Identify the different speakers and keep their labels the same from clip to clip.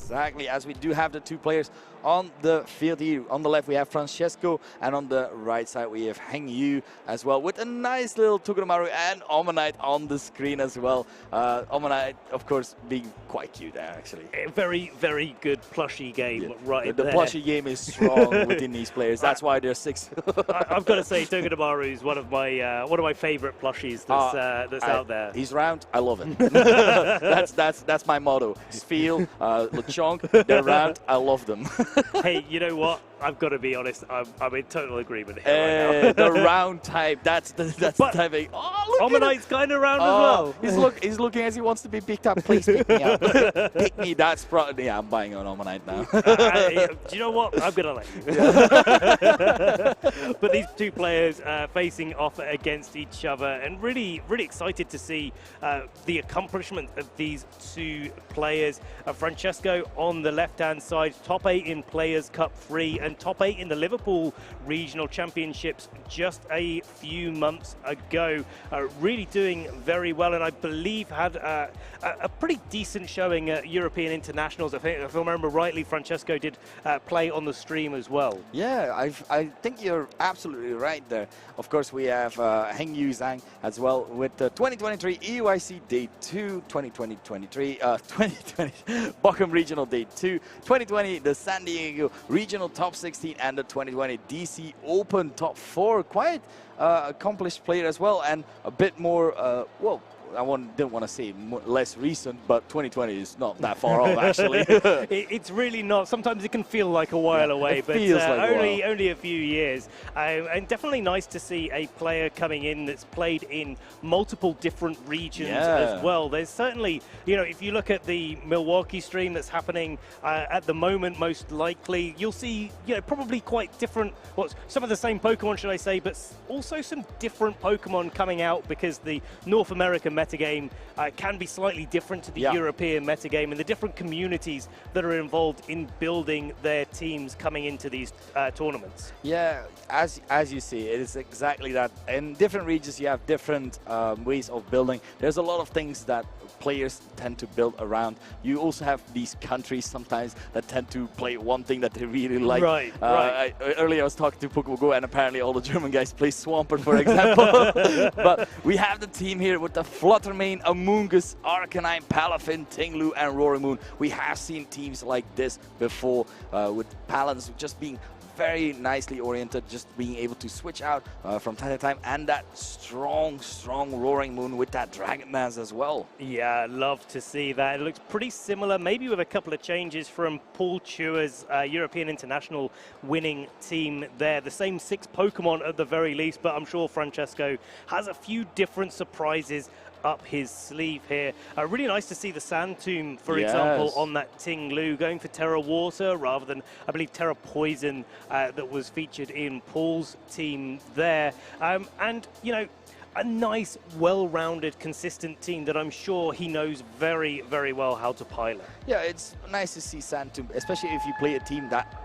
Speaker 1: Exactly, as we do have the two players on the field here. On the left we have Francesco, and on the right side we have Hengyue as well, with a nice little Togedemaru and Omanite on the screen as well. Omanite, of course, being quite cute there, actually.
Speaker 2: A very, very good plushie game right
Speaker 1: the
Speaker 2: there.
Speaker 1: The plushie game is strong within these players. That's why they're 6.
Speaker 2: I've got to say, Togedemaru is one of my favorite plushies that's out there.
Speaker 1: He's round. I love it. that's my motto. Feel, Lechonk, they're round. I love them.
Speaker 2: Hey, you know what? I've got to be honest. I'm in total agreement here right now.
Speaker 1: The round type. That's the type. Oh, look
Speaker 2: Omanite's kind of round as well.
Speaker 1: He's looking as he wants to be picked up. Please pick me up. Pick me. That's probably. Yeah, I'm buying an Omanite now.
Speaker 2: Do you know what? I'm gonna let you. But these two players facing off against each other, and really, really excited to see the accomplishment of these two players. Francesco on the left-hand side, top 8 in Players Cup 3. And top 8 in the Liverpool Regional Championships just a few months ago. Really doing very well, and I believe had a pretty decent showing at European Internationals. I think, if I remember rightly, Francesco did play on the stream as well.
Speaker 1: Yeah, I think you're absolutely right there. Of course, we have Hengyue Zhang as well with the 2023 EUIC Day 2, 2020 Bochum Regional Day 2, 2020 the San Diego Regional Top 16, and the 2020 DC Open Top 4. Quite accomplished player as well, and a bit more, well, didn't want to say less recent, but 2020 is not that far off, actually.
Speaker 2: It's really not. Sometimes it can feel like a while away, but only a few years. And definitely nice to see a player coming in that's played in multiple different regions as well. There's certainly, if you look at the Milwaukee stream that's happening at the moment, most likely, you'll see, probably quite different, well, some of the same Pokemon, should I say, but also some different Pokemon coming out, because the North American metagame can be slightly different to the European metagame, and the different communities that are involved in building their teams coming into these tournaments. Yeah,
Speaker 1: as you see, it is exactly that. In different regions, you have different ways of building. There's a lot of things that players tend to build around. You also have these countries sometimes that tend to play one thing that they really like.
Speaker 2: Right.
Speaker 1: Earlier I was talking to Pokemon Go, and apparently all the German guys play Swampert, for example. But we have the team here with the Fluttermane, Amoonguss, Arcanine, Palafin, Tinglu, and Roaring Moon. We have seen teams like this before, with Palans just being very nicely oriented, just being able to switch out from time to time, and that strong Roaring Moon with that Dragon Dance as well.
Speaker 2: Yeah, love to see that. It looks pretty similar, maybe with a couple of changes from Paul Chewer's European International winning team there. The same 6 Pokemon at the very least, but I'm sure Francesco has a few different surprises up his sleeve here. Really nice to see the Sand Tomb, for example, on that Tinglu, going for Terra Water rather than, I believe, Terra Poison that was featured in Paul's team there. And, a nice, well-rounded, consistent team that I'm sure he knows very, very well how to pilot.
Speaker 1: Yeah, it's nice to see Sand Tomb, especially if you play a team that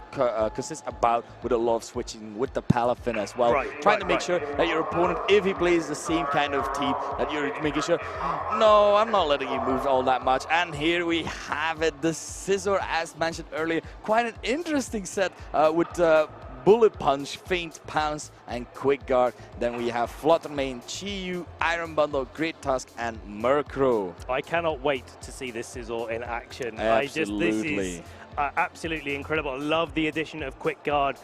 Speaker 1: consists about with a lot of switching with the Palafin as well. Trying to make sure that your opponent, if he plays the same kind of team, that you're making sure, no, I'm not letting you move all that much. And here we have it, the Scizor, as mentioned earlier. Quite an interesting set with Bullet Punch, Feint, Pounce, and Quick Guard. Then we have Fluttermane, Chi-Yu, Iron Bundle, Great Tusk, and Murkrow.
Speaker 2: I cannot wait to see this Scizor in action.
Speaker 1: Absolutely.
Speaker 2: This is absolutely incredible. I love the addition of Quick Guard.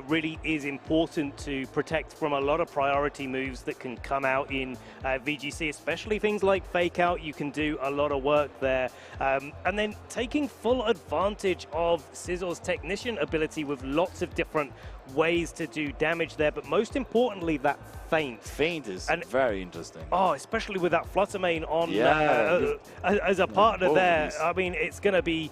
Speaker 2: Really is important to protect from a lot of priority moves that can come out in VGC, especially things like Fake Out. You can do a lot of work there. And then taking full advantage of Scizor's Technician ability with lots of different ways to do damage there, but most importantly, that feint.
Speaker 1: Feint is very interesting.
Speaker 2: Oh, especially with that Fluttermane on as a partner there. I mean, it's gonna be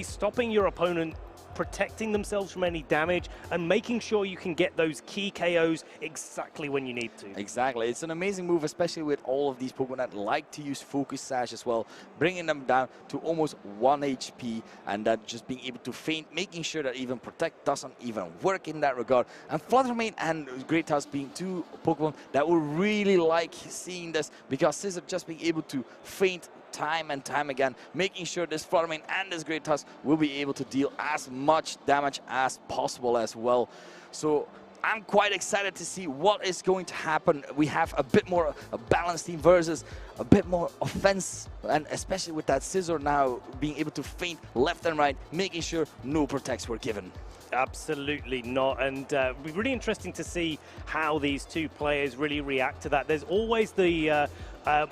Speaker 2: stopping your opponent, protecting themselves from any damage, and making sure you can get those key KOs exactly when you need to.
Speaker 1: Exactly. It's an amazing move, especially with all of these Pokemon that like to use Focus Sash as well, bringing them down to almost 1 HP, and that just being able to feint, making sure that even Protect doesn't even work in that regard. And Fluttermane and Great Tusk being 2 Pokemon that will really like seeing this, because Scizor just being able to feint time and time again, making sure this Fluttermane and this Great Tusk will be able to deal as much damage as possible as well. So I'm quite excited to see what is going to happen. We have a bit more a balanced team versus a bit more offense, and especially with that Scissor now being able to feint left and right, making sure no protects were given.
Speaker 2: Absolutely not, and it'll be really interesting to see how these two players really react to that. There's always the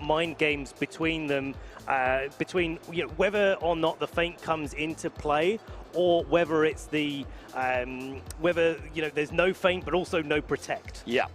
Speaker 2: mind games between them, between whether or not the feint comes into play, or whether it's the whether there's no feint but also no protect.
Speaker 1: Yeah.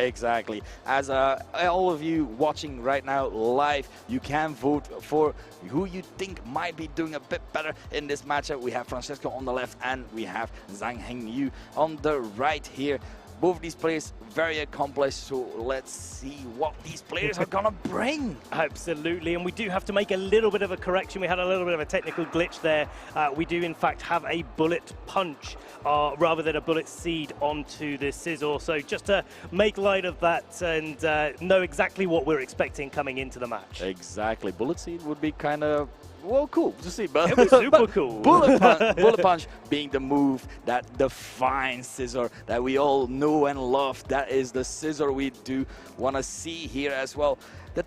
Speaker 1: Exactly. As all of you watching right now live, you can vote for who you think might be doing a bit better in this matchup. We have Francesco on the left and we have Zhang Hengyue on the right here. Both of these players very accomplished, so let's see what these players are gonna bring.
Speaker 2: Absolutely, and we do have to make a little bit of a correction. We had a little bit of a technical glitch there. We do in fact have a bullet punch rather than a bullet seed onto the Scissor. So just to make light of that and know exactly what we're expecting coming into the match.
Speaker 1: Exactly, bullet seed would be kind of, well, cool to see, but
Speaker 2: it was super cool.
Speaker 1: Bullet punch being the move that defines Scissor, that we all know and love. That is the Scissor we do want to see here as well. That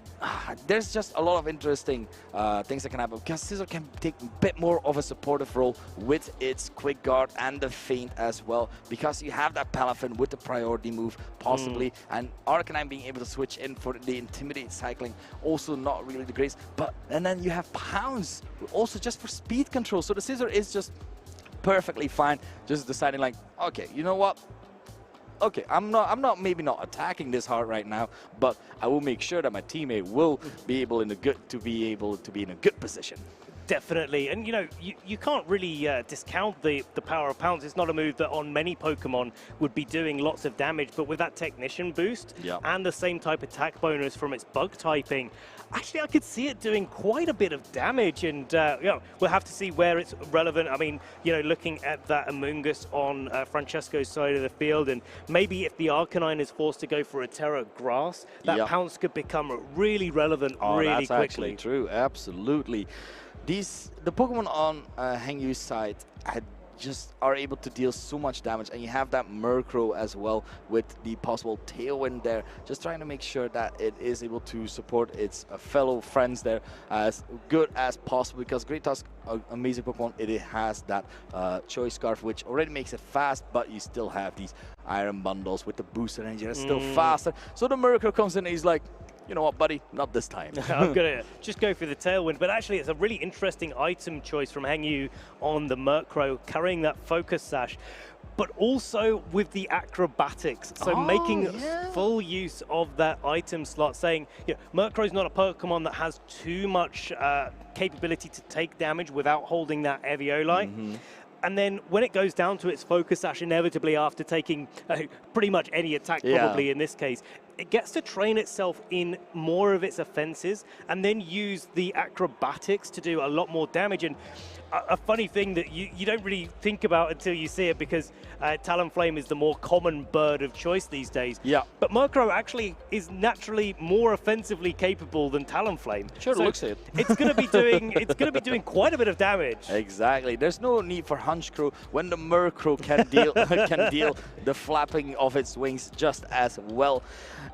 Speaker 1: there's just a lot of interesting things that can happen, because Scissor can take a bit more of a supportive role with its quick guard and the feint as well, because you have that Palafin with the priority move possibly, and Arcanine being able to switch in for the Intimidate cycling, also not really the greatest. But and then you have Pounce also just for speed control, so the Scissor is just perfectly fine, just deciding like, okay, you know what? Okay, I'm not maybe not attacking this hard right now, but I will make sure that my teammate will be able to be in a good position.
Speaker 2: Definitely, and you can't really discount the power of Pounce. It's not a move that on many Pokemon would be doing lots of damage, but with that Technician boost and the same type attack bonus from its bug typing, actually I could see it doing quite a bit of damage, and we'll have to see where it's relevant. I mean, looking at that Amoonguss on Francesco's side of the field, and maybe if the Arcanine is forced to go for a Terra Grass, that Pounce could become really relevant really quickly.
Speaker 1: That's actually true, absolutely. The Pokemon on Hengyue's side just are able to deal so much damage, and you have that Murkrow as well with the possible Tailwind there, just trying to make sure that it is able to support its fellow friends there as good as possible, because Great Tusk, amazing Pokemon, it has that Choice Scarf, which already makes it fast, but you still have these Iron Bundles with the booster energy that's still faster. So the Murkrow comes in and he's like, you know what, buddy? Not this time.
Speaker 2: I'm going to just go for the Tailwind. But actually, it's a really interesting item choice from Hengyue on the Murkrow, carrying that Focus Sash, but also with the Acrobatics. So making full use of that item slot, saying, Murkrow's not a Pokemon that has too much capability to take damage without holding that Eviolite. And then when it goes down to its Focus Sash, inevitably after taking pretty much any attack, probably in this case, it gets to train itself in more of its offenses and then use the Acrobatics to do a lot more damage. And a funny thing that you don't really think about until you see it, because Talonflame is the more common bird of choice these days. But Murkrow actually is naturally more offensively capable than Talonflame.
Speaker 1: Sure, so looks it.
Speaker 2: It's going to be doing quite a bit of damage.
Speaker 1: Exactly. There's no need for Hunchcrow when the Murkrow can deal the flapping of its wings just as well.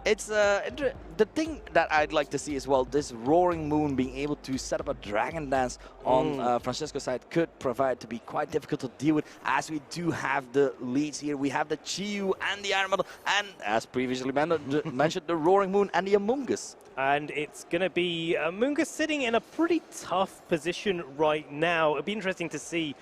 Speaker 1: It's the thing that I'd like to see as well, this Roaring Moon being able to set up a Dragon Dance on Francesco's side could provide to be quite difficult to deal with, as we do have the leads here. We have the Chiyu and the Iron Bundle, and as previously mentioned, the Roaring Moon and the Amoonguss.
Speaker 2: And it's going to be Amoonguss sitting in a pretty tough position right now. It'll be interesting to see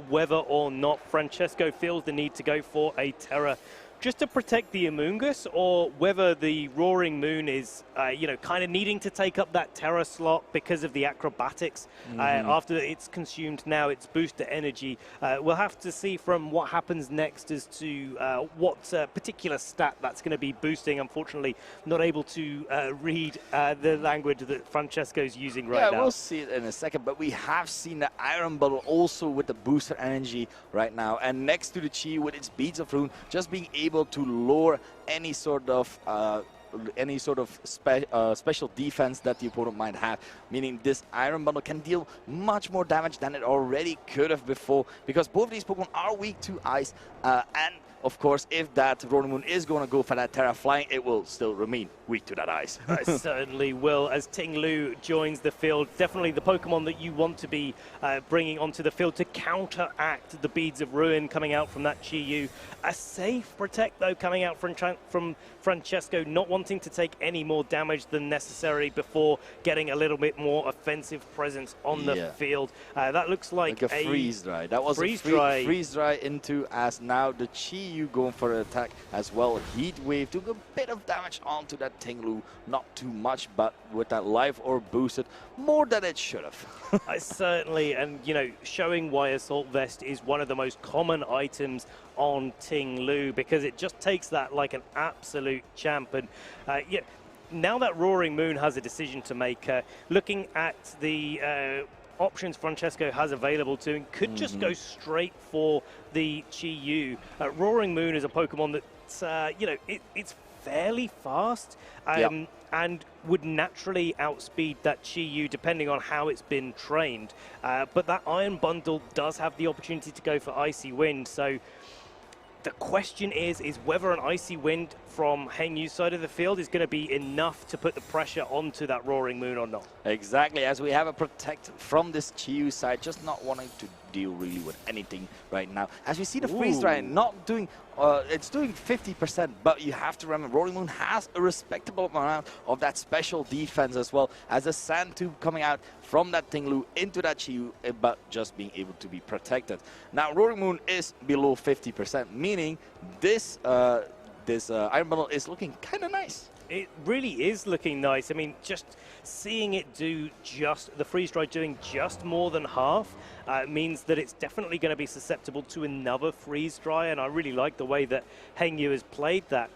Speaker 2: whether or not Francesco feels the need to go for a Terra just to protect the Amoonguss, or whether the Roaring Moon is, kind of needing to take up that Terra slot because of the Acrobatics. After it's consumed now its booster energy. We'll have to see from what happens next as to what particular stat that's going to be boosting. Unfortunately, not able to read the language that Francesco's using right now.
Speaker 1: Yeah, we'll see it in a second, but we have seen the Iron Bundle also with the booster energy right now. And next to the Chi with its Beads of Ruin, just being able to lure any sort of any sort of special defense that the opponent might have, meaning this Iron Bundle can deal much more damage than it already could have before, because both of these Pokemon are weak to ice, and of course, if that Roaring Moon is going to go for that Terra Flying, it will still remain weak to that ice.
Speaker 2: It certainly will, as Ting Lu joins the field. Definitely the Pokemon that you want to be bringing onto the field to counteract the Beads of Ruin coming out from that Chi-Yu. A safe Protect, though, coming out from Francesco, not wanting to take any more damage than necessary before getting a little bit more offensive presence on the field. That looks like
Speaker 1: a freeze dry. That was
Speaker 2: freeze
Speaker 1: dry into, as now the Chi-Yu going for an attack as well. Heat Wave took a bit of damage onto that Ting Lu, not too much, but with that Life Orb boosted more than it should have.
Speaker 2: Certainly, and you know, showing why Assault Vest is one of the most common items on Ting Lu, because it just takes that like an absolute champ. And yeah, now that Roaring Moon has a decision to make, looking at the options Francesco has available to him, could just go straight for the Chi-Yu. Roaring Moon is a Pokemon that, you know, it's fairly fast and would naturally outspeed that Chi-Yu depending on how it's been trained. But that Iron Bundle does have the opportunity to go for Icy Wind. So the question is whether an Icy Wind from Hengyue's side of the field is going to be enough to put the pressure onto that Roaring Moon or not.
Speaker 1: Exactly, as we have a Protect from this Chi-Yu side, just not wanting to deal really with anything right now. As we see the Freeze Dry not doing, it's doing 50%, but you have to remember Roaring Moon has a respectable amount of that special defense as well, as a Sand Tube coming out from that Ting Lu into that Chi-Yu, but just being able to be protected. Now Roaring Moon is below 50%, meaning this Iron Bundle is looking kind of nice.
Speaker 2: It really is looking nice. I mean, just seeing it do just the Freeze Dry doing just more than half means that it's definitely going to be susceptible to another Freeze Dry, and I really like the way that Hengyue has played that.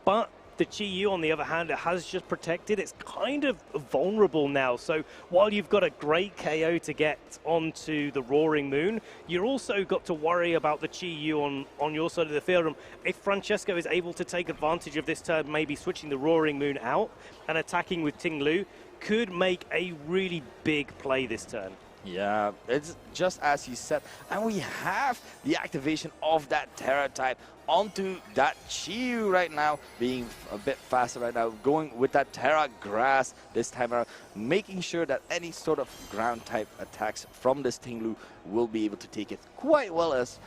Speaker 2: But the Chi-Yu, on the other hand, it has just protected. It's kind of vulnerable now. So while you've got a great KO to get onto the Roaring Moon, you're also got to worry about the Chi-Yu on your side of the field. And if Francesco is able to take advantage of this turn, maybe switching the Roaring Moon out and attacking with Ting Lu, could make a really big play this turn.
Speaker 1: Yeah, it's just as you said. And we have the activation of that Terra type onto that Chi-Yu right now, being a bit faster right now, going with that Terra Grass this time around, making sure that any sort of ground type attacks from this Ting Lu will be able to take it quite well, as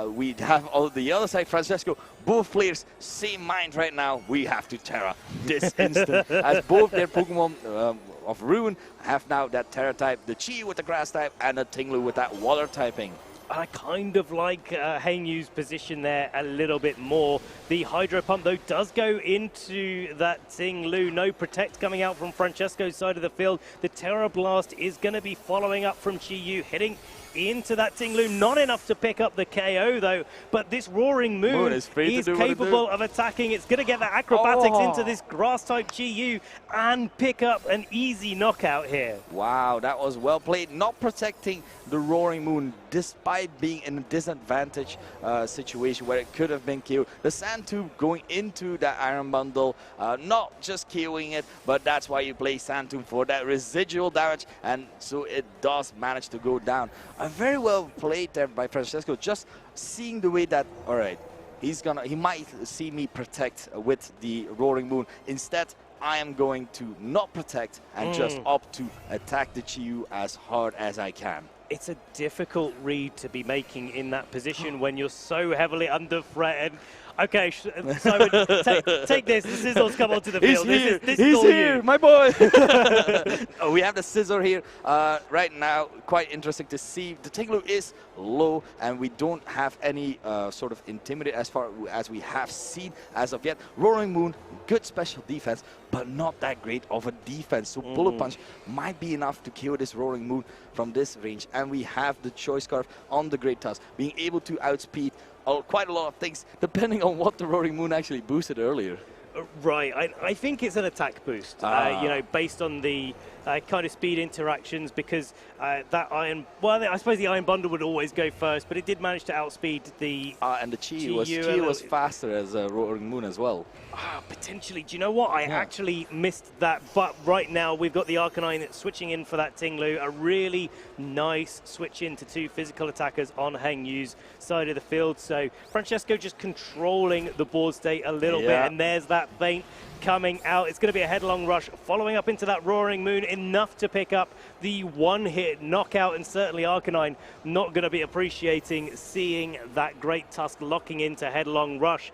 Speaker 1: we have on the other side, Francesco, both players, same mind right now, we have to Terra this instant, as both their Pokemon of Ruin have now that Terra type, the Chi with the Grass type, and the Ting Lu with that Water typing.
Speaker 2: I kind of like Hengyue's position there a little bit more. The Hydro Pump, though, does go into that Ting Lu. No Protect coming out from Francesco's side of the field. The Terra Blast is going to be following up from Chi-Yu, hitting into that Ting Lu. Not enough to pick up the KO, though, but this Roaring Moon is capable of attacking. It's going to get the Acrobatics into this Grass-type Chi-Yu and pick up an easy knockout here.
Speaker 1: Wow, that was well played. Not protecting the Roaring Moon, despite being in a disadvantage situation where it could have been KO'd. The Sand Tube going into that Iron Bundle, not just KOing it, but that's why you play Sand Tube, for that residual damage, and so it does manage to go down. Very well played there by Francesco, just seeing the way that, all right, he might see me protect with the Roaring Moon. Instead, I am going to not protect and just opt to attack the Chi-Yu as hard as I can.
Speaker 2: It's a difficult read to be making in that position when you're so heavily under threat. And okay, Simon, take this. The Sizzles come onto the field. This is all
Speaker 1: here,
Speaker 2: you.
Speaker 1: My boy. We have the Scissor here right now. Quite interesting to see. The Ting Lu is low, and we don't have any sort of Intimidate as far as we have seen as of yet. Roaring Moon, good special defense, but not that great of a defense. So Bullet Punch might be enough to kill this Roaring Moon from this range. And we have the Choice Scarf on the Great Tusk, being able to outspeed quite a lot of things, depending on what the Roaring Moon actually boosted earlier.
Speaker 2: Right, I think it's an attack boost, you know, based on the kind of speed interactions, because that iron, well, I suppose the iron bundle would always go first, but it did manage to outspeed the
Speaker 1: and the Chi was faster as a Roaring Moon as well.
Speaker 2: Potentially. Do you know what? I actually missed that, but right now we've got the Arcanine switching in for that Ting Lu, a really nice switch into two physical attackers on Hengyue's side of the field. So Francesco just controlling the board state a little bit, and there's that feint coming out. It's going to be a headlong rush following up into that Roaring Moon, enough to pick up the one-hit knockout, and certainly Arcanine not going to be appreciating seeing that Great Tusk locking into headlong rush.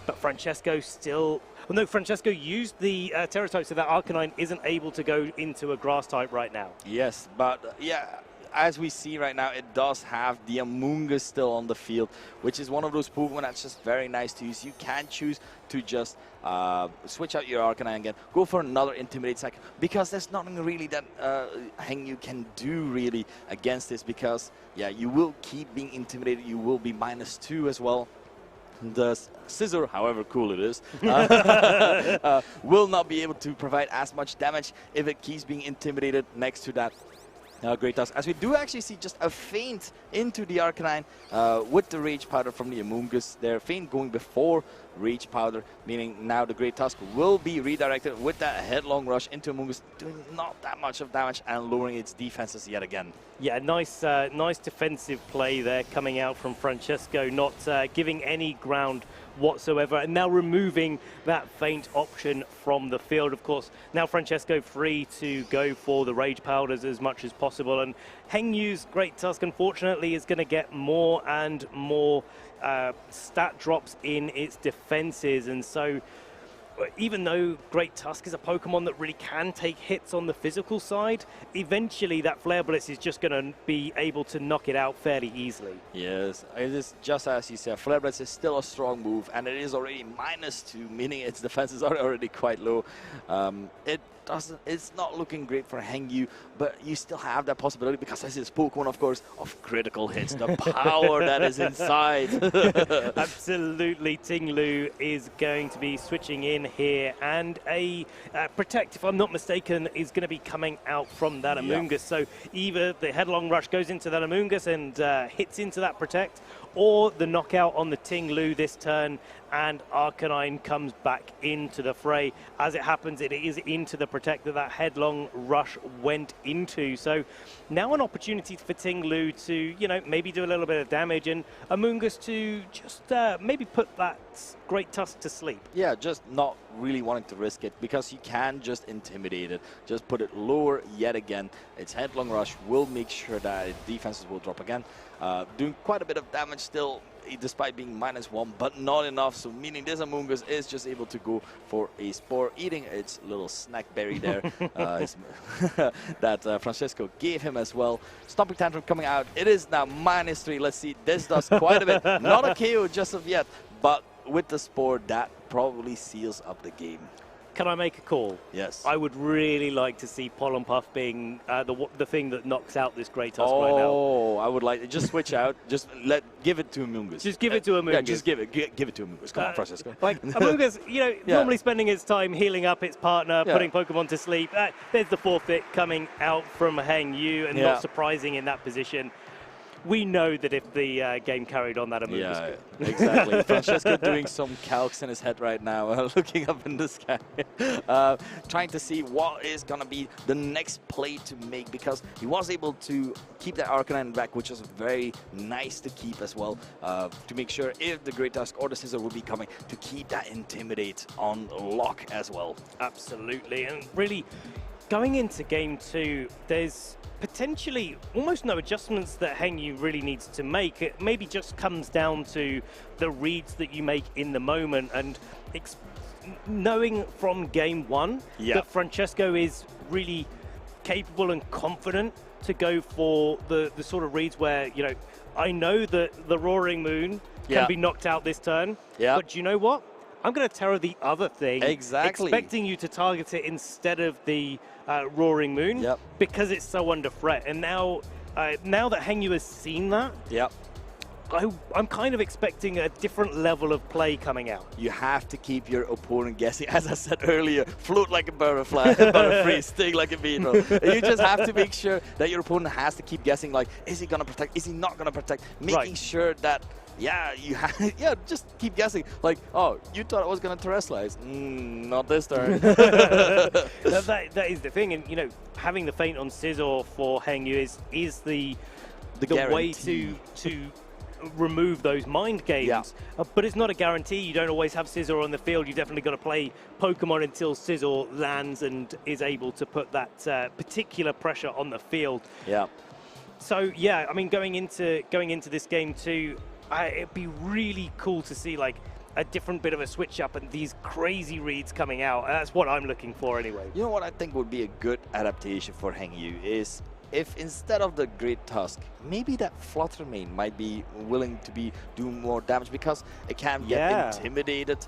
Speaker 2: But Francesco still... Well, no, Francesco used the Terra type, so that Arcanine isn't able to go into a Grass type right now.
Speaker 1: Yes, but yeah, as we see right now, it does have the Amoonguss still on the field, which is one of those Pokemon that's just very nice to use. You can choose to just switch out your Arcanine again, go for another Intimidate Sack, because there's nothing really that Hengyue can do really against this, because, yeah, you will keep being intimidated. You will be -2 as well. The Scissor, however cool it is, will not be able to provide as much damage if it keeps being intimidated next to that Great Tusk. As we do actually see just a feint into the Arcanine with the Rage Powder from the Amoonguss. Their feint going before Rage Powder, meaning now the Great Tusk will be redirected with that headlong rush into Amoonguss, doing not that much of damage and lowering its defenses yet again.
Speaker 2: Yeah, nice defensive play there coming out from Francesco, not giving any ground whatsoever, and now removing that feint option from the field. Of course, now Francesco free to go for the Rage Powders as much as possible, and Hengyue's Great Tusk, unfortunately, is going to get more and more stat drops in its defenses, and so even though Great Tusk is a Pokemon that really can take hits on the physical side, eventually that Flare Blitz is just going to be able to knock it out fairly easily.
Speaker 1: Yes, it is just as you said, Flare Blitz is still a strong move, and it is already -2, meaning its defenses are already quite low. It's not looking great for Hengyue, but you still have that possibility, because this is Pokemon, of course, of critical hits, the power that is inside.
Speaker 2: Absolutely, Ting Lu is going to be switching in here, and a Protect, if I'm not mistaken, is going to be coming out from that Amoonguss. So either the headlong rush goes into that Amoonguss and hits into that Protect, or the knockout on the Ting Lu this turn, and Arcanine comes back into the fray. As it happens, it is into the Protect that headlong rush went into. So now an opportunity for Ting Lu to, you know, maybe do a little bit of damage, and Amoonguss to just maybe put that Great Tusk to sleep.
Speaker 1: Yeah, just not really wanting to risk it, because you can just intimidate it, just put it lower yet again. Its headlong rush will make sure that its defenses will drop again, doing quite a bit of damage still, despite being -1, but not enough. So meaning this Amoonguss is just able to go for a Spore, eating its little snack berry there that Francesco gave him as well. Stomping Tantrum coming out. It is now -3. Let's see. This does quite a bit. Not a KO just of yet, but with the Spore, that probably seals up the game.
Speaker 2: Can I make a call?
Speaker 1: Yes.
Speaker 2: I would really like to see Pollen Puff being the thing that knocks out this Great Tusk right now.
Speaker 1: Oh, I would like to just switch out. Just give it to Amoonguss.
Speaker 2: Just give it to Amoonguss.
Speaker 1: Yeah, just give it to Amoonguss. Come on, Francesco.
Speaker 2: Like Amoonguss, you know, normally spending its time healing up its partner, putting Pokemon to sleep. There's the forfeit coming out from Hengyue, and not surprising in that position. We know that if the game carried on, that Amoonguss could.
Speaker 1: Exactly. Francesco doing some calcs in his head right now, looking up in the sky, trying to see what is going to be the next play to make, because he was able to keep that Arcanine back, which was very nice to keep as well, to make sure if the Great Tusk or the Scissor will be coming, to keep that Intimidate on lock as well.
Speaker 2: Absolutely. And really, going into Game 2, there's potentially almost no adjustments that Hengyue really needs to make. It maybe just comes down to the reads that you make in the moment, and knowing from Game 1 that Francesco is really capable and confident to go for the sort of reads where, you know, I know that the Roaring Moon can be knocked out this turn, but do you know what? I'm going to Terra the other thing, expecting you to target it instead of the Roaring Moon, because it's so under threat. And now that Hengyue has seen that, I'm kind of expecting a different level of play coming out.
Speaker 1: You have to keep your opponent guessing. As I said earlier, float like a butterfly, butterfree, sting like a beetle. You just have to make sure that your opponent has to keep guessing, like, is he going to protect? Is he not going to protect? Making sure that, just keep guessing. Like, oh, you thought I was going to terrestrialize. Not this turn.
Speaker 2: that is the thing. And, you know, having the feint on Scizor for Hengyue is the way to remove those mind games, but it's not a guarantee. You don't always have Scizor on the field. You definitely got to play Pokemon until Scizor lands and is able to put that particular pressure on the field.
Speaker 1: Yeah.
Speaker 2: So yeah, I mean, going into this game too, it'd be really cool to see like a different bit of a switch up and these crazy reads coming out. That's what I'm looking for anyway.
Speaker 1: You know what I think would be a good adaptation for Hengyue is if instead of the Great Tusk, maybe that Flutter Mane might be willing to be doing more damage because it can get intimidated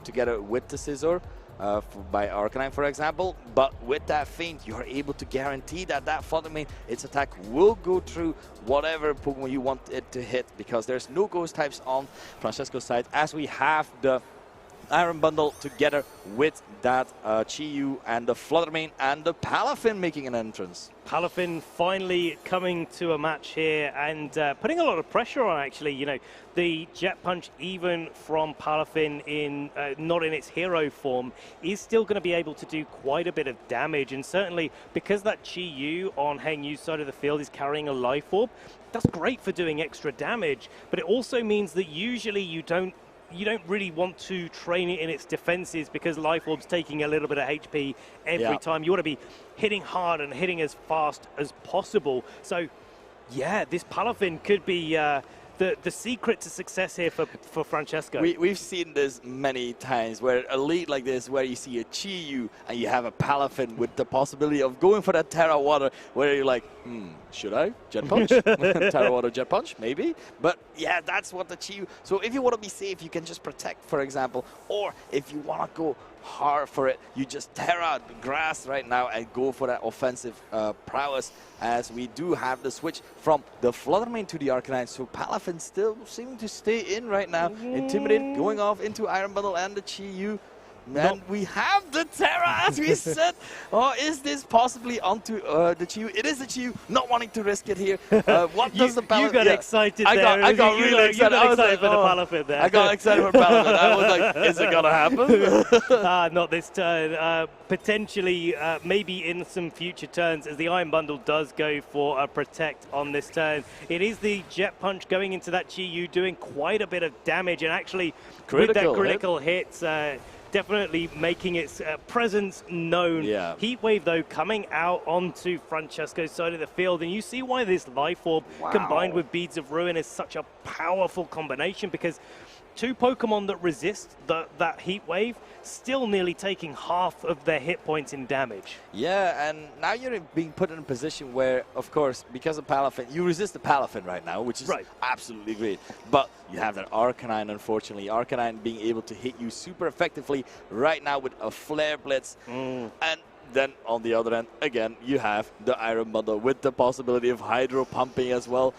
Speaker 1: together with the Scizor by Arcanine, for example. But with that feint, you're able to guarantee that that Flutter Mane, its attack will go through whatever Pokemon you want it to hit, because there's no ghost types on Francesco's side, as we have the Iron Bundle together with that Chi-Yu and the Flutter Mane and the Palafin making an entrance.
Speaker 2: Palafin finally coming to a match here and putting a lot of pressure on, actually. You know, the Jet Punch, even from Palafin in not in its hero form, is still going to be able to do quite a bit of damage. And certainly because that Chi-Yu on Hengyue's side of the field is carrying a Life Orb, that's great for doing extra damage. But it also means that usually you don't really want to train it in its defenses because Life Orb's taking a little bit of HP every time. You want to be hitting hard and hitting as fast as possible. So, yeah, this Palafin could be the secret to success here for Francesco.
Speaker 1: We've seen this many times where a lead like this, where you see a Chi-Yu and you have a Palafin with the possibility of going for that Terra Water, where you're like, should I? Jet Punch? Terra Water Jet Punch? Maybe. But yeah, that's what the Chi-Yu. So if you want to be safe, you can just protect, for example. Or if you want to go hard for it, you just Terra grass right now and go for that offensive prowess, as we do have the switch from the Flutter Mane to the Arcanine. So Palafin still seeming to stay in right now. Intimidated, going off into Iron Bundle and the Chi-Yu. And we have the Terra, as we said. Oh, is this possibly onto the Chi-Yu? It is the Chi-Yu, not wanting to risk it here. What does the Palafin...
Speaker 2: You got excited there.
Speaker 1: I got really excited.
Speaker 2: You got excited for the Palafin there.
Speaker 1: I got excited for Palafin. I was like, is it going to happen?
Speaker 2: Not this turn. Potentially, maybe in some future turns, as the Iron Bundle does go for a Protect on this turn. It is the Jet Punch going into that Chi-Yu, doing quite a bit of damage, and actually with that critical hit, definitely making its presence known. Heat Wave, though, coming out onto Francesco's side of the field, and you see why this Life Orb combined with Beads of Ruin is such a powerful combination, because two Pokemon that resist that Heat Wave still nearly taking half of their hit points in damage.
Speaker 1: Yeah, and now you're being put in a position where, of course, because of Palafin, you resist the Palafin right now, which is absolutely great. But you have that Arcanine, unfortunately. Arcanine being able to hit you super effectively right now with a Flare Blitz. And then on the other end, again, you have the Iron Bundle with the possibility of Hydro Pumping as well.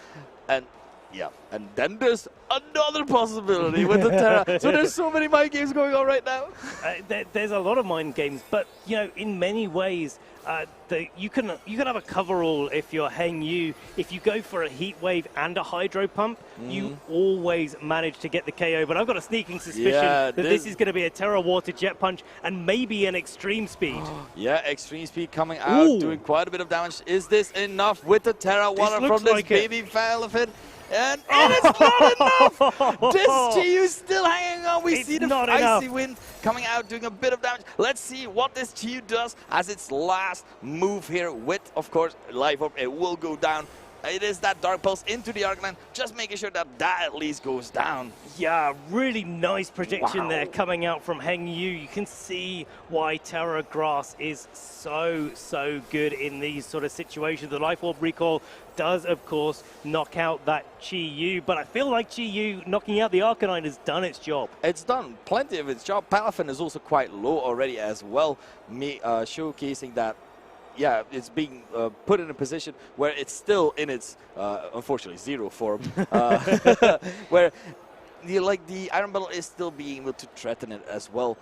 Speaker 1: And yeah, and then there's another possibility with the Terra. So there's so many mind games going on right now.
Speaker 2: There's a lot of mind games, but you know, in many ways, you can have a coverall if you're Hengyue. If you go for a Heat Wave and a Hydro Pump, you always manage to get the KO. But I've got a sneaking suspicion that this is going to be a Terra Water Jet Punch and maybe an Extreme Speed.
Speaker 1: Yeah, Extreme Speed coming out, doing quite a bit of damage. Is this enough with the Terra Water from this baby Palafin? And it is not enough! This Chi-Yu still hanging on. We see the Icy Wind coming out, doing a bit of damage. Let's see what this Chi-Yu does as its last move here with, of course, Life Orb. It will go down. It is that Dark Pulse into the Arcanine, just making sure that that at least goes down.
Speaker 2: Yeah, really nice prediction there coming out from Hengyue. You can see why Terra Grass is so good in these sort of situations. The Life Orb recall does, of course, knock out that Chi-Yu, but I feel like Chi-Yu knocking out the Arcanine has done its job.
Speaker 1: It's done plenty of its job. Palafin is also quite low already as well, showcasing that yeah, it's being put in a position where it's still in its, unfortunately, zero form, where the Iron Bundle is still being able to threaten it as well.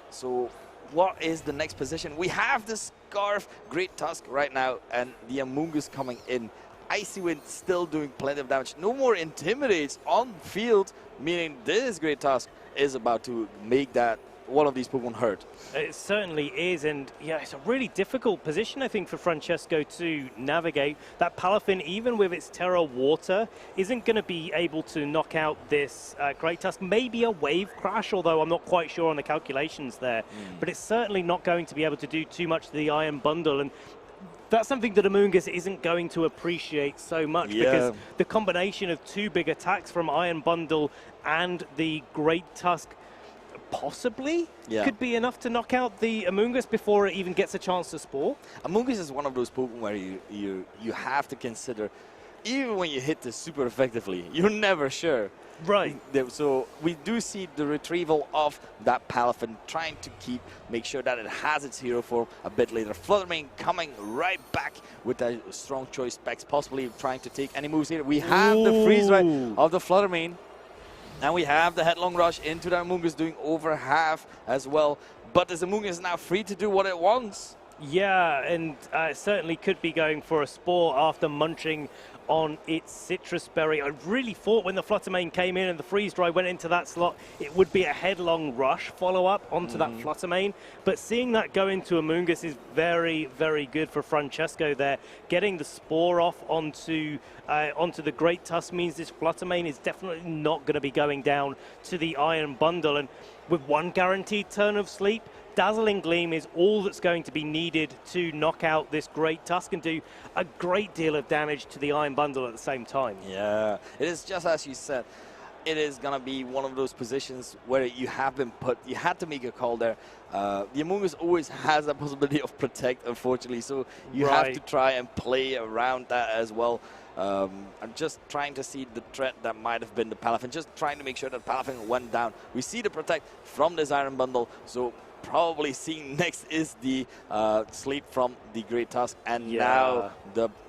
Speaker 1: So what is the next position? We have the Scarf, Great Tusk right now, and the Amoonguss coming in. Icy Wind still doing plenty of damage. No more Intimidates on field, meaning this Great Tusk is about to make that one of these Pokemon hurt.
Speaker 2: It certainly is, and yeah, it's a really difficult position, I think, for Francesco to navigate. That Palafin, even with its Terra Water, isn't going to be able to knock out this Great Tusk. Maybe a Wave Crash, although I'm not quite sure on the calculations there. But it's certainly not going to be able to do too much to the Iron Bundle, and that's something that Amoonguss isn't going to appreciate so much, because the combination of two big attacks from Iron Bundle and the Great Tusk possibly could be enough to knock out the Amoonguss before it even gets a chance to spore.
Speaker 1: Amoonguss is one of those Pokemon where you have to consider, even when you hit this super effectively, you're never sure.
Speaker 2: Right.
Speaker 1: So we do see the retrieval of that Palafin, trying to make sure that it has its hero form a bit later. Fluttermane coming right back with a strong choice specs, possibly trying to take any moves here. We have the freeze right of the Fluttermane, and we have the Headlong Rush into the Amoonguss doing over half as well. But this Amoonguss is now free to do what it wants.
Speaker 2: Yeah, and it certainly could be going for a spore after munching on its Citrus Berry. I really thought when the Fluttermane came in and the Freeze Dry went into that slot, it would be a Headlong Rush follow-up onto that Fluttermane. But seeing that go into Amoonguss is very, very good for Francesco there. Getting the Spore off onto the Great Tusk means this Fluttermane is definitely not going to be going down to the Iron Bundle. And with one guaranteed turn of sleep, Dazzling Gleam is all that's going to be needed to knock out this Great Tusk and do a great deal of damage to the Iron Bundle at the same time.
Speaker 1: Yeah, it is just as you said. It is going to be one of those positions where you have been put, you had to make a call there. The Amoonguss always has a possibility of Protect, unfortunately, so you have to try and play around that as well. I'm just trying to see the threat that might have been the Palafin, just trying to make sure that Palafin went down. We see the Protect from this Iron Bundle, so probably seeing next is the Sleep from the Great Tusk, and now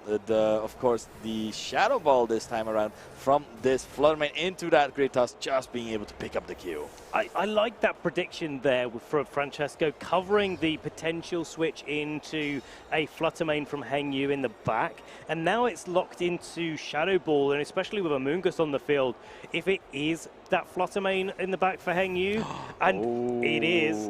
Speaker 1: of course the Shadow Ball this time around from this Fluttermane into that Great Tusk, just being able to pick up the kill.
Speaker 2: I like that prediction there for Francesco, covering the potential switch into a Fluttermane from Hengyue in the back, and now it's locked into Shadow Ball, and especially with Amoonguss on the field, if it is that Fluttermane in the back for Hengyue, and it is,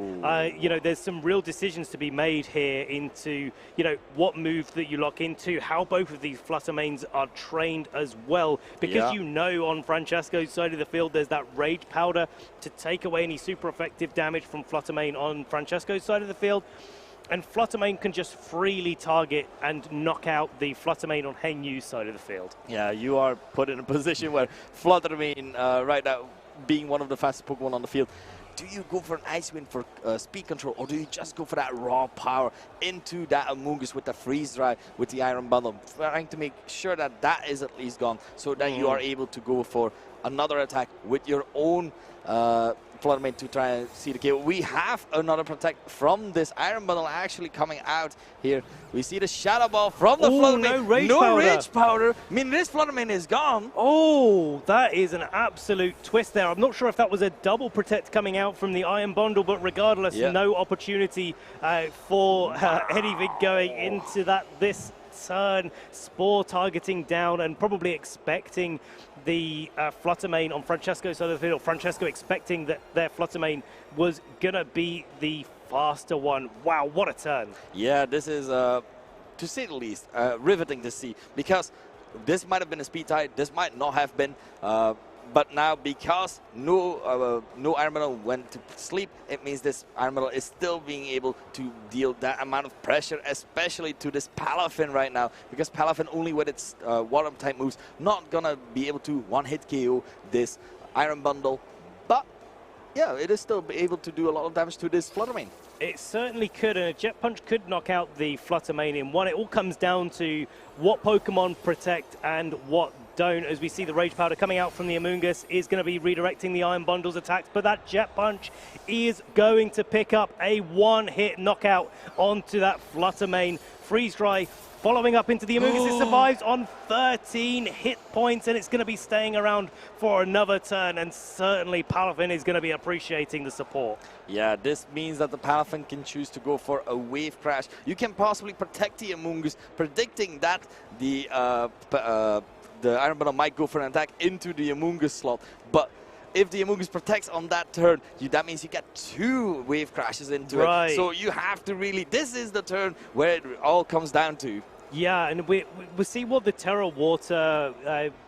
Speaker 2: you know, there's some real decisions to be made here into, you know, what move that you lock into, how both of these Fluttermanes are trained as well, because you know on Francesco's side of the field there's that Rage Powder to take away any super effective damage from Fluttermane on Francesco's side of the field. And Fluttermane can just freely target and knock out the Fluttermane on Hengyue's side of the field.
Speaker 1: Yeah, you are put in a position where Fluttermane, right now, being one of the fastest Pokemon on the field, do you go for an Ice Wind for speed control, or do you just go for that raw power into that Amoonguss with the Freeze Dry, with the Iron Bundle, trying to make sure that that is at least gone, so that you are able to go for another attack with your own Fluttermane to try and see the kill. We have another Protect from this Iron Bundle actually coming out here. We see the Shadow Ball from the Fluttermane. No Rage Powder. I mean, this Fluttermane is gone.
Speaker 2: Oh, that is an absolute twist there. I'm not sure if that was a double Protect coming out from the Iron Bundle, but regardless, no opportunity for anything going into that this turn. Spore targeting down and probably expecting the Fluttermane on Francesco's side of the field. Francesco expecting that their Fluttermane was going to be the faster one. Wow, what a turn.
Speaker 1: Yeah, this is, to say the least, riveting to see, because this might have been a speed tie, this might not have been, but now because no Iron Bundle went to sleep, it means this Iron Bundle is still being able to deal that amount of pressure, especially to this Palafin right now, because Palafin only with its water type moves not gonna be able to one-hit KO this Iron Bundle, but yeah, it is still able to do a lot of damage to this Fluttermane.
Speaker 2: It certainly could, and a Jet Punch could knock out the Fluttermane in one. It all comes down to what Pokemon protect and what don't. As we see the Rage Powder coming out from the Amoonguss is going to be redirecting the Iron Bundle's attacks, but that Jet Punch is going to pick up a one-hit knockout onto that Fluttermane freeze dry following up into the Amoonguss. It survives on 13 hit points, and it's going to be staying around for another turn, and certainly Palafin is going to be appreciating the support.
Speaker 1: Yeah, this means that the Palafin can choose to go for a wave crash. You can possibly protect the Amoonguss, predicting that the Iron Bundle might go for an attack into the Amoonguss slot, but if the Amoonguss protects on that turn, that means you get 2 wave crashes into it. So you have to really, this is the turn where it all comes down to.
Speaker 2: Yeah, and we see what the Terra Water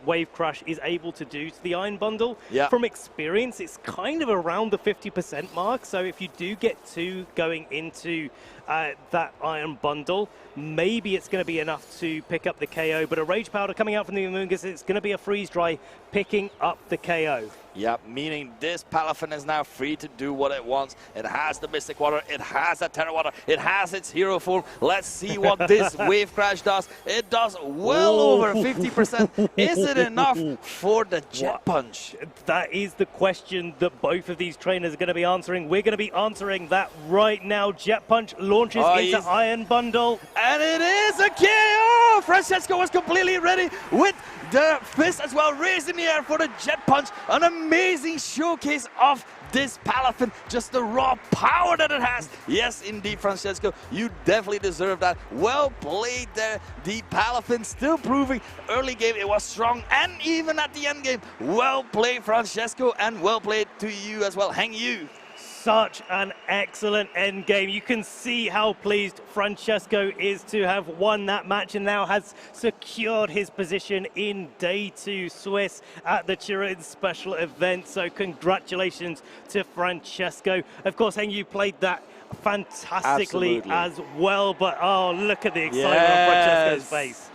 Speaker 2: Wave Crash is able to do to the Iron Bundle.
Speaker 1: Yeah.
Speaker 2: From experience, it's kind of around the 50% mark, so if you do get 2 going into that Iron Bundle, maybe it's going to be enough to pick up the KO, but a Rage Powder coming out from the Amoonguss, it's going to be a Freeze Dry picking up the KO.
Speaker 1: Yep, meaning this Palafin is now free to do what it wants. It has the Mystic Water, it has a Terra Water, it has its hero form. Let's see what this Wave Crash does. It does well over 50%. Is it enough for the Jet Punch?
Speaker 2: That is the question that both of these trainers are going to be answering. We're going to be answering that right now. Jet Punch launches into Iron Bundle.
Speaker 1: And it is a KO! Francesco was completely ready with the fist as well, raised in the air for the Jet Punch. An amazing showcase of this Palafin, just the raw power that it has. Yes, indeed, Francesco, you definitely deserve that. Well played there. The Palafin still proving early game it was strong, and even at the end game. Well played, Francesco, and well played to you as well, Hengyue.
Speaker 2: Such an excellent end game. You can see how pleased Francesco is to have won that match and now has secured his position in Day 2 Swiss at the Turin special event. So congratulations to Francesco. Of course, Hengyue played that fantastically as well, but oh, look at the excitement on Francesco's face.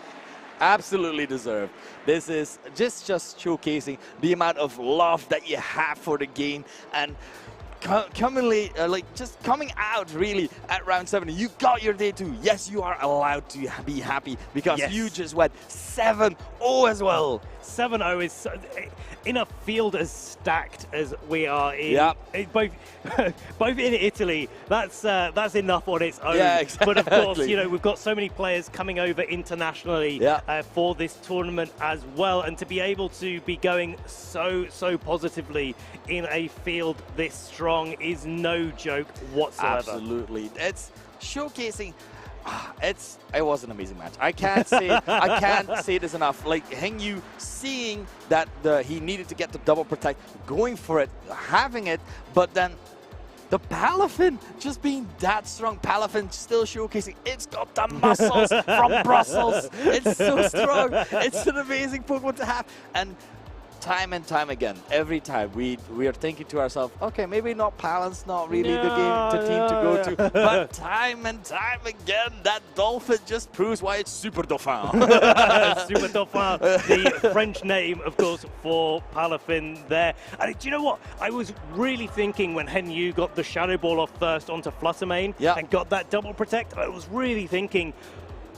Speaker 1: Absolutely deserved. This is just showcasing the amount of love that you have for the game, and commonly, just coming out really at round 7, you got your Day 2. Yes, you are allowed to be happy because you just went 7-0 as well.
Speaker 2: 7-0 is in a field as stacked as we are in both in Italy. That's enough on its own.
Speaker 1: Yeah, exactly.
Speaker 2: But of course, you know, we've got so many players coming over internationally for this tournament as well, and to be able to be going so positively in a field this strong is no joke whatsoever.
Speaker 1: Absolutely, it's showcasing. It was an amazing match. I can't say this enough. Like Hengyue seeing that he needed to get the double protect, going for it, having it, but then the Palafin just being that strong. Palafin still showcasing it's got the muscles from Brussels. It's so strong. It's an amazing Pokemon to have. And time and time again, every time we are thinking to ourselves, okay, maybe not Palance, not really the team to go to, but time and time again, that Dolphin just proves why it's Super Dauphin.
Speaker 2: Super Dauphin, the French name, of course, for Palafin there. And do you know what? I was really thinking when Hengyue got the Shadow Ball off first onto Fluttermane and got that double protect, I was really thinking,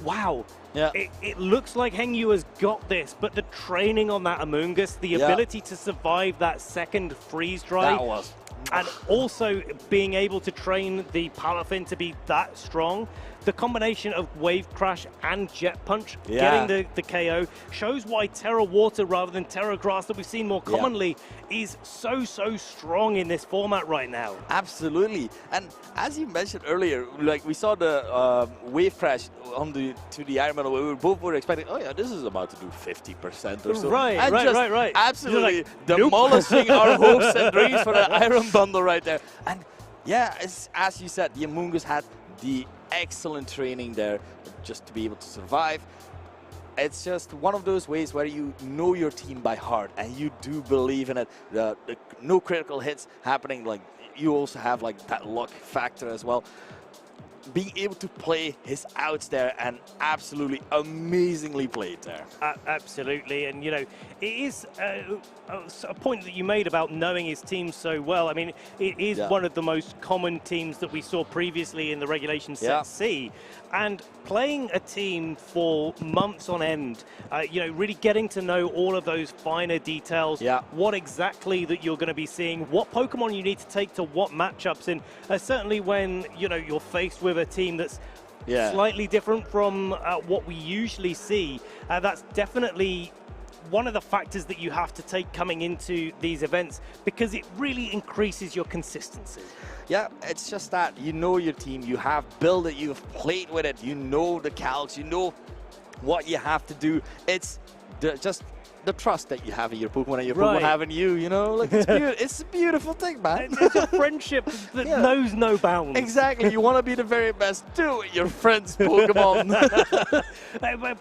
Speaker 2: wow, it looks like Hengyue has got this, but the training on that Amoonguss, the ability to survive that second freeze dry, and also being able to train the Palafin to be that strong, the combination of Wave Crash and Jet Punch getting the KO shows why Terra Water rather than Terra Grass that we've seen more commonly is so strong in this format right now.
Speaker 1: Absolutely. And as you mentioned earlier, like we saw the Wave Crash to the Iron Bundle, we both were expecting, oh yeah, this is about to do 50% or so.
Speaker 2: Right.
Speaker 1: Absolutely demolishing our hopes and dreams for the Iron Bundle right there. And yeah, as you said, the Amoonguss had the excellent training there just to be able to survive. It's just one of those ways where you know your team by heart and you do believe in it. The no critical hits happening, like you also have like that luck factor as well. Being able to play his outs there and absolutely amazingly played there.
Speaker 2: Absolutely, and you know, it is a point that you made about knowing his team so well. I mean, it is one of the most common teams that we saw previously in the regulation set C, and playing a team for months on end, you know, really getting to know all of those finer details, what exactly that you're going to be seeing, what Pokemon you need to take to what matchups, and certainly when, you know, you're faced with a team that's slightly different from what we usually see. That's definitely one of the factors that you have to take coming into these events, because it really increases your consistency.
Speaker 1: Yeah, it's just that you know your team, you have built it, you've played with it, you know the calcs, you know what you have to do. It's just the trust that you have in your Pokemon and your Pokemon have in you, you know? Like, it's a beautiful thing, man.
Speaker 2: It's a friendship that knows no bounds.
Speaker 1: Exactly. You want to be the very best. Do it, your friend's Pokemon.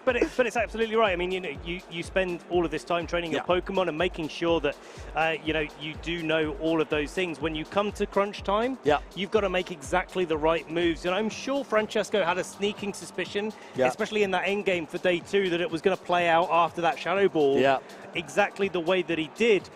Speaker 2: but it's absolutely right. I mean, you know, you spend all of this time training your Pokemon and making sure that, you know, you do know all of those things. When you come to crunch time, you've got to make exactly the right moves. And I'm sure Francesco had a sneaking suspicion, especially in that end game for day 2, that it was going to play out after that Shadow Ball. Exactly the way that he did.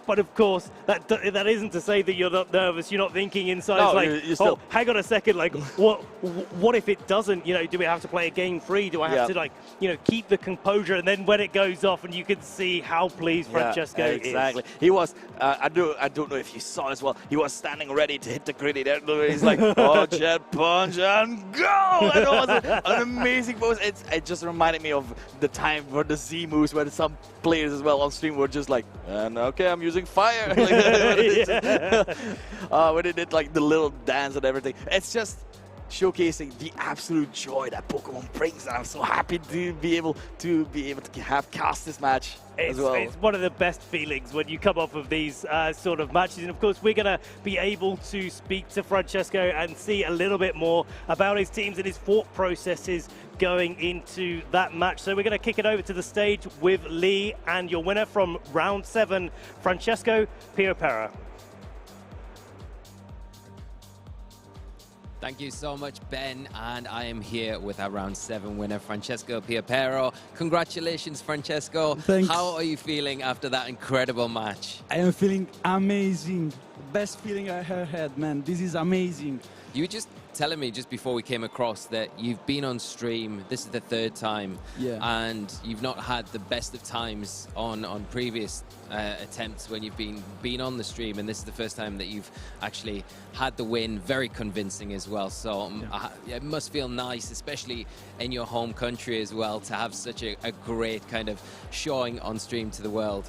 Speaker 2: But of course, that isn't to say that you're not nervous. You're not thinking inside, you're still, oh, hang on a second, like, what if it doesn't? You know, do we have to play a game 3? Do I have to, like, you know, keep the composure? And then when it goes off, and you can see how pleased Francesco is.
Speaker 1: Exactly. He was. I don't know if you saw as well. He was standing ready to hit the gritty. He's like, oh, jet punch and go! And it was an amazing pose. It just reminded me of the time for the Z moves, where some players as well on stream were just like, and okay, I'm using fire. When they did like the little dance and everything. It's just showcasing the absolute joy that Pokemon brings, and I'm so happy to be able to have cast this match as well.
Speaker 2: It's one of the best feelings when you come off of these sort of matches, and of course we're going to be able to speak to Francesco and see a little bit more about his teams and his thought processes going into that match. So we're going to kick it over to the stage with Lee and your winner from round 7, Francesco Piopera.
Speaker 3: Thank you so much, Ben, and I am here with our round 7 winner, Francesco Piopera. Congratulations, Francesco.
Speaker 4: Thanks.
Speaker 3: How are you feeling after that incredible match?
Speaker 4: I am feeling amazing. Best feeling I ever had, man. This is amazing.
Speaker 3: You were just telling me just before we came across that you've been on stream. This is the 3rd time, and you've not had the best of times on previous attempts when you've been on the stream, and this is the first time that you've actually had the win, very convincing as well. So it must feel nice, especially in your home country as well, to have such a great kind of showing on stream to the world.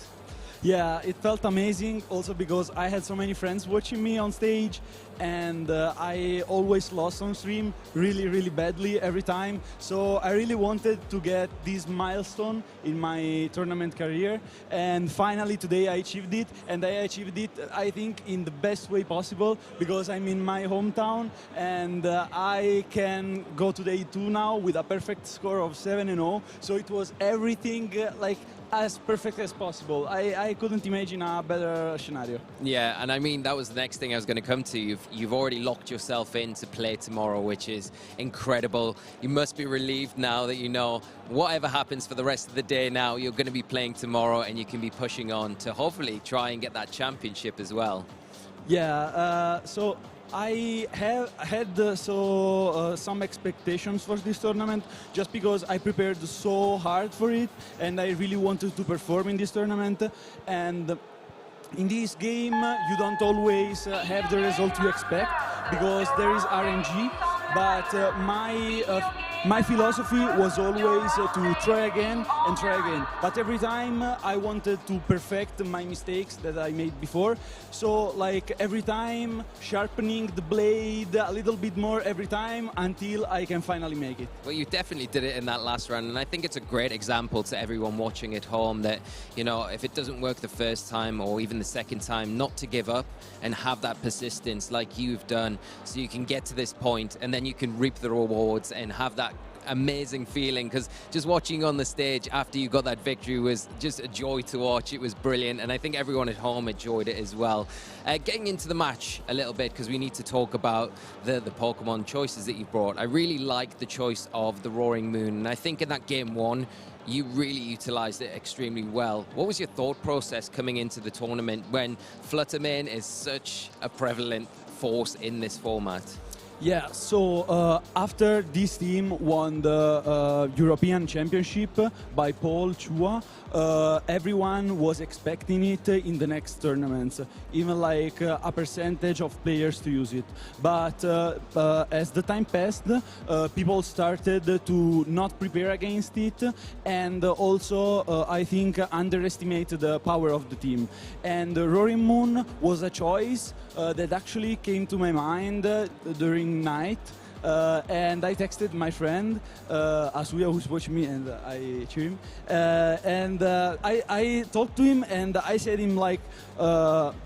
Speaker 4: Yeah, it felt amazing also because I had so many friends watching me on stage, and I always lost on stream really badly every time. So I really wanted to get this milestone in my tournament career, and finally today I achieved it, and I achieved it, I think, in the best way possible, because I'm in my hometown, and I can go to day 2 now with a perfect score of 7-0. So it was everything like as perfect as possible. I couldn't imagine a better scenario.
Speaker 3: Yeah, and I mean, that was the next thing I was going to come to. You've already locked yourself in to play tomorrow, which is incredible. You must be relieved now that you know whatever happens for the rest of the day now, you're going to be playing tomorrow, and you can be pushing on to hopefully try and get that championship as well.
Speaker 4: Yeah, so I have had some expectations for this tournament, just because I prepared so hard for it, and I really wanted to perform in this tournament. And in this game, you don't always have the result you expect, because there is RNG. But my philosophy was always to try again and try again. But every time I wanted to perfect my mistakes that I made before. So like every time sharpening the blade a little bit more every time until I can finally make it.
Speaker 3: Well, you definitely did it in that last round, and I think it's a great example to everyone watching at home that, you know, if it doesn't work the first time or even the second time, not to give up and have that persistence like you've done, so you can get to this point and then you can reap the rewards and have that amazing feeling, because just watching on the stage after you got that victory was just a joy to watch. It was brilliant, and I think everyone at home enjoyed it as well. Getting into the match a little bit, because we need to talk about the Pokemon choices that you brought. I really liked the choice of the Roaring Moon, and I think in that game 1 you really utilized it extremely well. What was your thought process coming into the tournament when Fluttermane is such a prevalent force in this format?
Speaker 4: Yeah, so after this team won the European Championship by Paul Chua, everyone was expecting it in the next tournaments, even like a percentage of players to use it. But as the time passed, people started to not prepare against it, and also I think underestimate the power of the team. And Roaring Moon was a choice that actually came to my mind during night, and I texted my friend Asuya, who's watching me, and I cheer him, and I talked to him, and I said him like,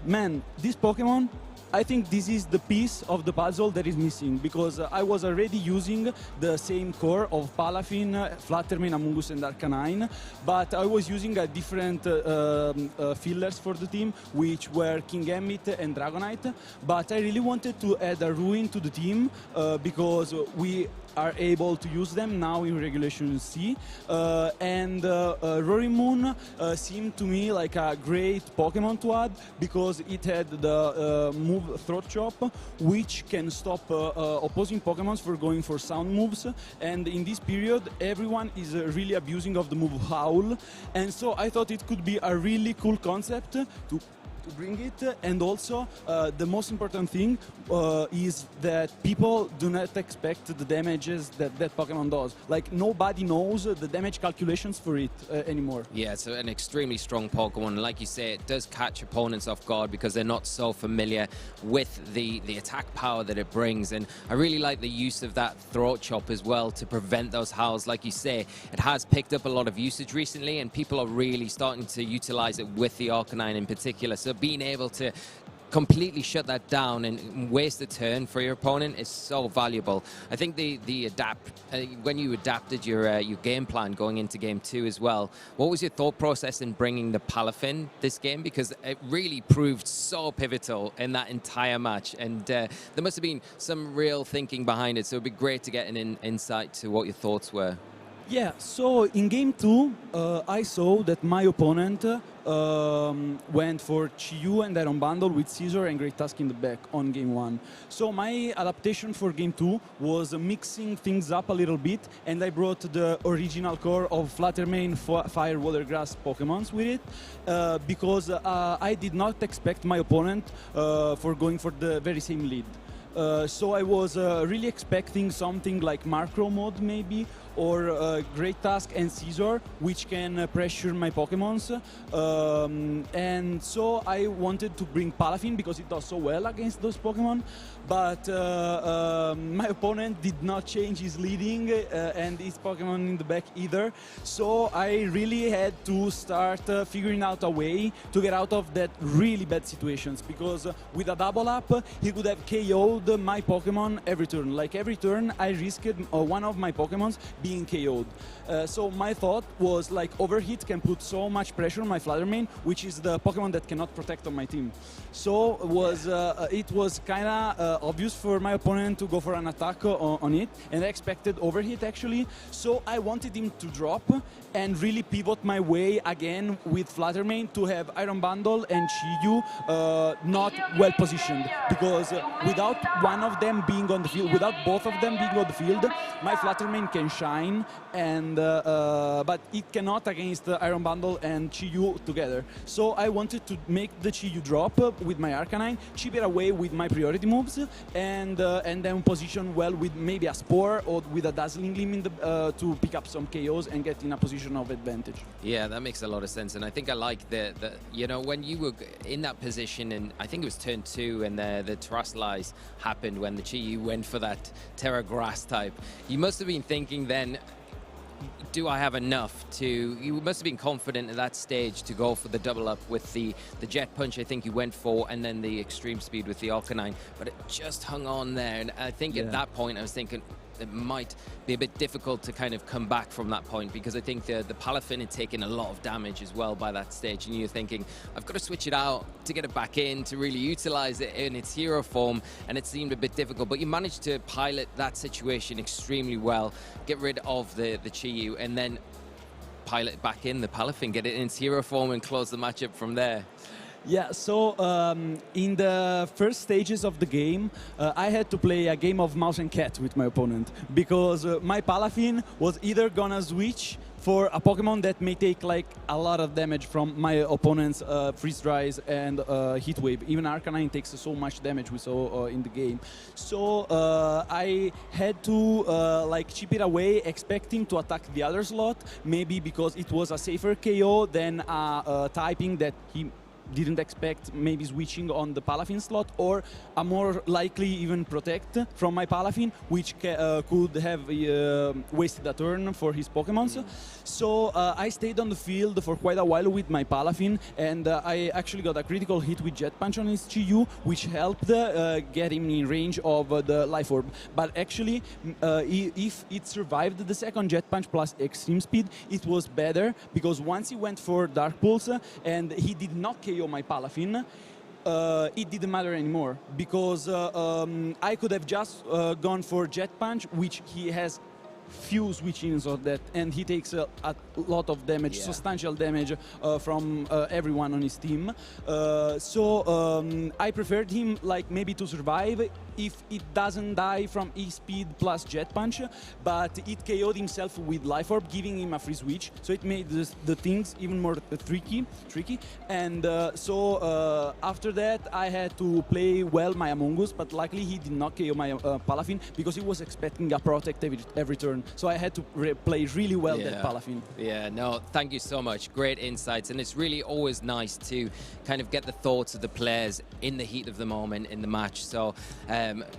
Speaker 4: man, this Pokemon, I think this is the piece of the puzzle that is missing, because I was already using the same core of Palafin, Fluttermane, Amoonguss and Arcanine, but I was using a different fillers for the team, which were Kingambit and Dragonite, but I really wanted to add a Ruin to the team because we are able to use them now in Regulation C, and Roaring Moon seemed to me like a great Pokemon to add, because it had the move Throat Chop, which can stop opposing Pokemons for going for sound moves, and in this period everyone is really abusing of the move Howl, and so I thought it could be a really cool concept to bring it. And also the most important thing is that people do not expect the damages that that Pokemon does. Like, nobody knows the damage calculations for it anymore.
Speaker 3: Yeah, it's an extremely strong Pokemon. Like you say, it does catch opponents off guard because they're not so familiar with the attack power that it brings. And I really like the use of that Throat Chop as well to prevent those howls. Like you say, it has picked up a lot of usage recently, and people are really starting to utilize it with the Arcanine in particular. So being able to completely shut that down and waste a turn for your opponent is so valuable. I think when you adapted your game plan going into game 2 as well, what was your thought process in bringing the Palafin this game? Because it really proved so pivotal in that entire match, and there must have been some real thinking behind it, so it'd be great to get an insight to what your thoughts were.
Speaker 4: Yeah, so in game 2, I saw that my opponent went for Chi-Yu and Iron Bundle with Scizor and Great Tusk in the back on game 1. So my adaptation for game 2 was mixing things up a little bit, and I brought the original core of Fluttermane, Fire, Water, Grass Pokemons with it, because I did not expect my opponent for going for the very same lead. So I was really expecting something like Markrow mode maybe, or Great Tusk and Scizor, which can pressure my Pokemons. And so I wanted to bring Palafin because it does so well against those Pokemon. But my opponent did not change his leading and his Pokemon in the back either. So I really had to start figuring out a way to get out of that really bad situations, because with a double up, he could have KO'd my Pokemon every turn. Like, every turn I risked one of my Pokemons being KO'd. So my thought was, like, Overheat can put so much pressure on my Fluttermane, which is the Pokemon that cannot protect on my team. So it was kind of obvious for my opponent to go for an attack on it, and I expected Overheat actually. So I wanted him to drop and really pivot my way again with Fluttermane to have Iron Bundle and Chi-Yu not well positioned, because without one of them being on the field, without both of them being on the field, my Fluttermane can shine, and but it cannot against Iron Bundle and Chi-Yu together. So I wanted to make the Chi-Yu drop with my Arcanine, chip it away with my priority moves, and then position well with maybe a Spore or with a Dazzling Gleam in the, to pick up some KOs and get in a position of advantage.
Speaker 3: Yeah, that makes a lot of sense, and I think I like the you know, when you were in that position, and I think it was turn 2, and the Terrasilize happened when the Chi-Yu went for that Terra Grass type. You must have been thinking then, do I have enough to... You must have been confident at that stage to go for the double up with the Jet Punch I think you went for, and then the Extreme Speed with the Arcanine, but it just hung on there, and I think at that point I was thinking it might be a bit difficult to kind of come back from that point, because I think the Palafin had taken a lot of damage as well by that stage, and you're thinking, I've got to switch it out to get it back in, to really utilize it in its hero form, and it seemed a bit difficult, but you managed to pilot that situation extremely well, get rid of the Chi-Yu, and then pilot back in the Palafin, get it in its hero form, and close the matchup from there.
Speaker 4: Yeah, so in the first stages of the game, I had to play a game of mouse and cat with my opponent because my Palafin was either gonna switch for a Pokemon that may take like a lot of damage from my opponent's Freeze Dries and Heat Wave. Even Arcanine takes so much damage we saw in the game. So I had to like chip it away, expect him to attack the other slot, maybe because it was a safer KO than a typing that he didn't expect, maybe switching on the Palafin slot, or a more likely even Protect from my Palafin, which could have wasted a turn for his Pokemons. So I stayed on the field for quite a while with my Palafin, and I actually got a critical hit with Jet Punch on his Chi-Yu, which helped get him in range of the Life Orb. But actually, if it survived the second Jet Punch plus Extreme Speed, it was better, because once he went for Dark Pulse and he did not KO my Palafin, it didn't matter anymore, because I could have just gone for Jet Punch, which he has few switch-ins of that, and he takes a lot of damage, substantial damage from everyone on his team. So I preferred him like maybe to survive if it doesn't die from E-Speed plus Jet Punch, but it KO'd himself with Life Orb, giving him a free switch, so it made the things even more tricky. And so after that I had to play well my Among Us, but luckily he did not KO my Palafin, because he was expecting a Protect every turn. So I had to play really well that Palafin.
Speaker 3: Yeah, no, thank you so much. Great insights. And it's really always nice to kind of get the thoughts of the players in the heat of the moment in the match. So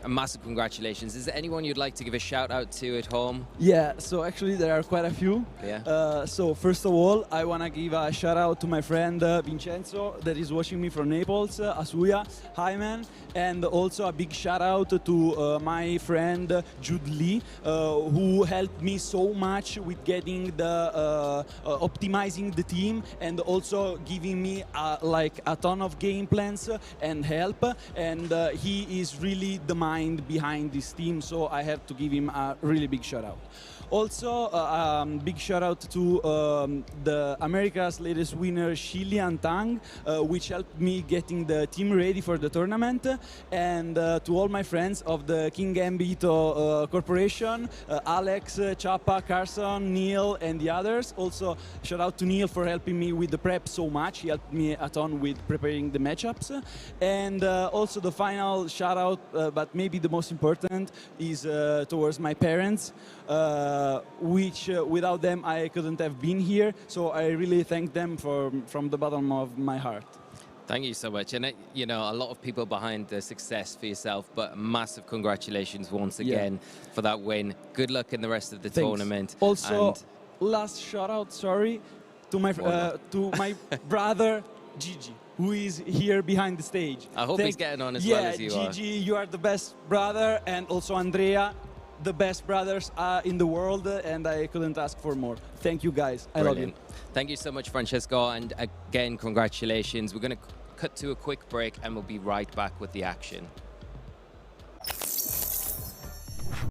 Speaker 3: a massive congratulations. Is there anyone you'd like to give a shout out to at home?
Speaker 4: Yeah, so actually there are quite a few.
Speaker 3: Yeah.
Speaker 4: So first of all, I want to give a shout out to my friend Vincenzo, that is watching me from Naples, Asuya. Hi, man. And also a big shout out to my friend Jude Lee, who helped me so much with getting the optimizing the team, and also giving me like a ton of game plans and help. And he is really the mind behind this team, so I have to give him a really big shout out. Also, big shout out to the America's latest winner, Shilian Tang, which helped me getting the team ready for the tournament, and to all my friends of the King Gambito Corporation, Alex, Chapa, Carson, Neil, and the others. Also, shout out to Neil for helping me with the prep so much. He helped me a ton with preparing the matchups. And also the final shout out, but maybe the most important, is towards my parents, which without them I couldn't have been here. So I really thank them from the bottom of my heart.
Speaker 3: Thank you so much. And, you know, a lot of people behind the success for yourself, but massive congratulations once again for that win. Good luck in the rest of the tournament.
Speaker 4: Also, last shout out, sorry, to my brother Gigi, who is here behind the stage.
Speaker 3: I hope he's getting on as well as you are.
Speaker 4: Yeah, Gigi, you are the best brother, and also Andrea, the best brothers in the world, and I couldn't ask for more. Thank you, guys. I love you.
Speaker 3: Thank you so much, Francesco, and again, congratulations. We're going to cut to a quick break, and we'll be right back with the action.